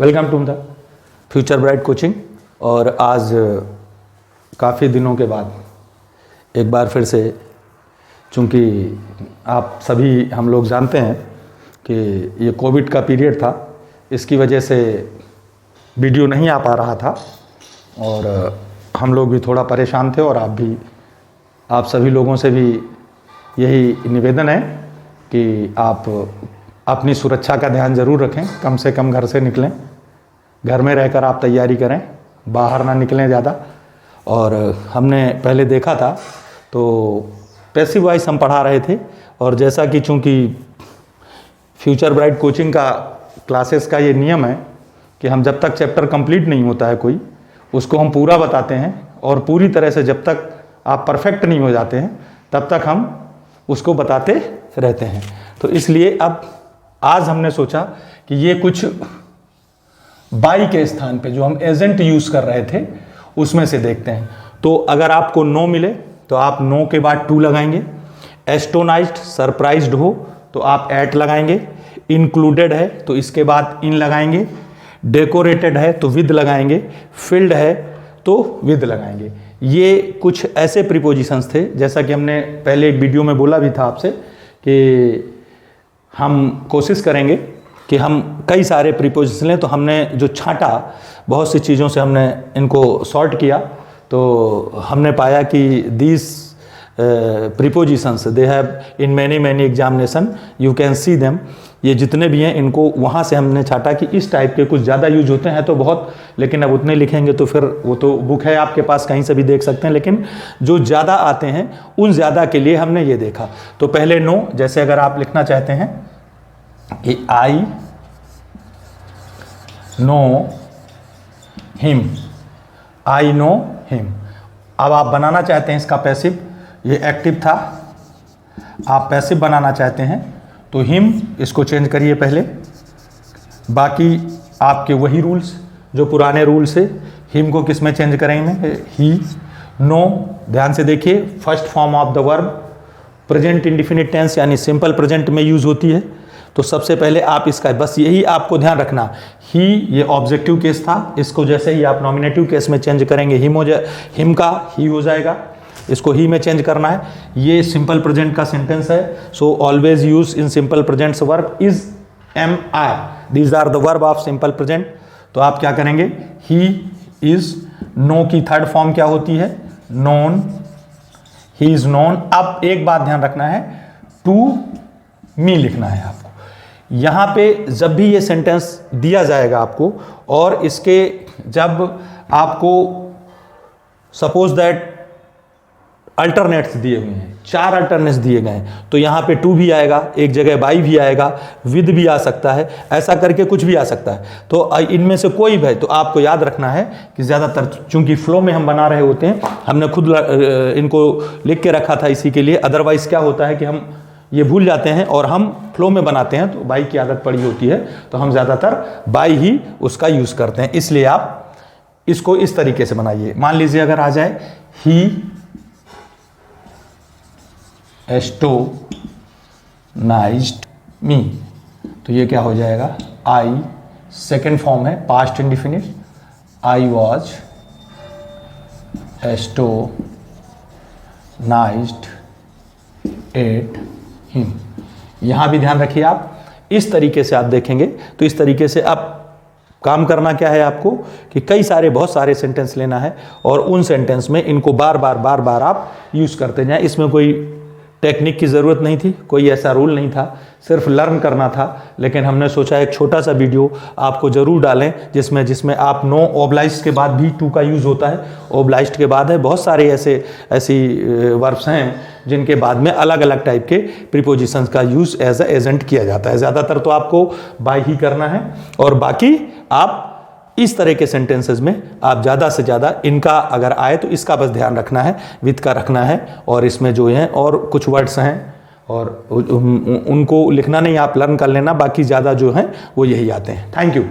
Welcome to the Future Bright coaching. और आज काफ़ी दिनों के बाद एक बार फिर से, चूँकि आप सभी हम लोग जानते हैं कि ये कोविड का पीरियड था, इसकी वजह से वीडियो नहीं आ पा रहा था और हम लोग भी थोड़ा परेशान थे और आप सभी लोगों से भी यही निवेदन है कि आप अपनी सुरक्षा का ध्यान ज़रूर रखें। कम से कम घर से निकलें, घर में रहकर आप तैयारी करें, बाहर ना निकलें ज़्यादा। और हमने पहले देखा था तो पैसिव वाइज हम पढ़ा रहे थे, और जैसा कि चूँकि फ्यूचर ब्राइट कोचिंग का क्लासेस का ये नियम है कि हम जब तक चैप्टर कंप्लीट नहीं होता है कोई, उसको हम पूरा बताते हैं, और पूरी तरह से जब तक आप परफेक्ट नहीं हो जाते हैं तब तक हम उसको बताते रहते हैं। तो इसलिए अब आज हमने सोचा कि ये कुछ बाई के स्थान पे जो हम एजेंट यूज़ कर रहे थे उसमें से देखते हैं। तो अगर आपको नो मिले तो आप नो के बाद टू लगाएंगे, एस्टोनाइज्ड सरप्राइज्ड हो तो आप एट लगाएंगे, इंक्लूडेड है तो इसके बाद इन लगाएंगे, डेकोरेटेड है तो विद लगाएंगे, फिल्ड है तो विद लगाएंगे। ये कुछ ऐसे प्रीपोजिशंस थे, जैसा कि हमने पहले एक वीडियो में बोला भी था आपसे कि हम कोशिश करेंगे कि हम कई सारे प्रीपोजिशन लें। तो हमने जो छांटा, बहुत सी चीज़ों से हमने इनको सॉर्ट किया, तो हमने पाया कि these prepositions they have in many examination, you can see them. ये जितने भी हैं इनको वहाँ से हमने छाटा कि इस टाइप के कुछ ज़्यादा यूज होते हैं तो बहुत, लेकिन अब उतने लिखेंगे तो फिर वो तो बुक है आपके पास, कहीं से भी देख सकते हैं, लेकिन जो ज़्यादा आते हैं उन ज़्यादा के लिए हमने ये देखा। तो पहले नो, जैसे अगर आप लिखना चाहते हैं कि I know him, I know him. अब आप बनाना चाहते हैं इसका पैसिव, ये एक्टिव था, आप पैसिव बनाना चाहते हैं तो हिम इसको चेंज करिए पहले, बाकी आपके वही रूल्स जो पुराने रूल्स है। हिम को किस में चेंज करेंगे? ही। नो, ध्यान से देखिए, first form of the verb present indefinite tense यानी सिंपल प्रेजेंट में यूज होती है। तो सबसे पहले आप इसका बस यही आपको ध्यान रखना, ही ये ऑब्जेक्टिव केस था, इसको जैसे ही आप नॉमिनेटिव केस में चेंज करेंगे हिम का ही हो जाएगा, इसको ही में चेंज करना है। ये सिंपल प्रेजेंट का सेंटेंस है, so always use in simple presents verb is, am, are, these are the verb of simple present. तो आप क्या करेंगे? He is. नो की थर्ड फॉर्म क्या होती है? Known, he is known. अब एक बात ध्यान रखना है, टू मी लिखना है आपको। यहाँ पे जब भी ये सेंटेंस दिया जाएगा आपको, और इसके जब आपको सपोज दैट अल्टरनेट्स दिए हुए हैं, 4 अल्टरनेट्स दिए गए हैं, तो यहाँ पे टू भी आएगा, एक जगह बाई भी आएगा, विद भी आ सकता है, ऐसा करके कुछ भी आ सकता है। तो इनमें से कोई भी, तो आपको याद रखना है कि ज़्यादातर चूंकि फ्लो में हम बना रहे होते हैं, हमने खुद इनको लिख के रखा था इसी के लिए। अदरवाइज क्या होता है कि हम ये भूल जाते हैं और हम फ्लो में बनाते हैं, तो बाई की आदत पड़ी होती है, तो हम ज़्यादातर बाई ही उसका यूज़ करते हैं। इसलिए आप इसको इस तरीके से बनाइए। मान लीजिए अगर आ जाए ही एस्टोनाइज्ड मी, तो ये क्या हो जाएगा? आई, सेकेंड फॉर्म है past indefinite, I was astonished at him. यहाँ भी ध्यान रखिए आप, इस तरीके से आप देखेंगे तो इस तरीके से आप काम करना क्या है आपको कि बहुत सारे सेंटेंस लेना है, और उन सेंटेंस में इनको बार बार आप यूज़ करते जाएं। इसमें कोई टेक्निक की ज़रूरत नहीं थी, कोई ऐसा रूल नहीं था, सिर्फ लर्न करना था। लेकिन हमने सोचा एक छोटा सा वीडियो आपको ज़रूर डालें जिसमें आप नो, ओब्लाइज्ड के बाद भी टू का यूज़ होता है, ओब्लाइज्ड के बाद है, बहुत सारे ऐसी वर्ब्स हैं जिनके बाद में अलग अलग टाइप के प्रीपोजिशंस का यूज़ एज ए एजेंट किया जाता है। ज़्यादातर तो आपको बाय ही करना है, और बाकी आप इस तरह के सेंटेंसेस में आप ज़्यादा से ज़्यादा इनका अगर आए तो इसका बस ध्यान रखना है, विद का रखना है, और इसमें जो हैं और कुछ वर्ड्स हैं और उनको लिखना नहीं, आप लर्न कर लेना, बाकी ज़्यादा जो हैं वो यही आते हैं। Thank you.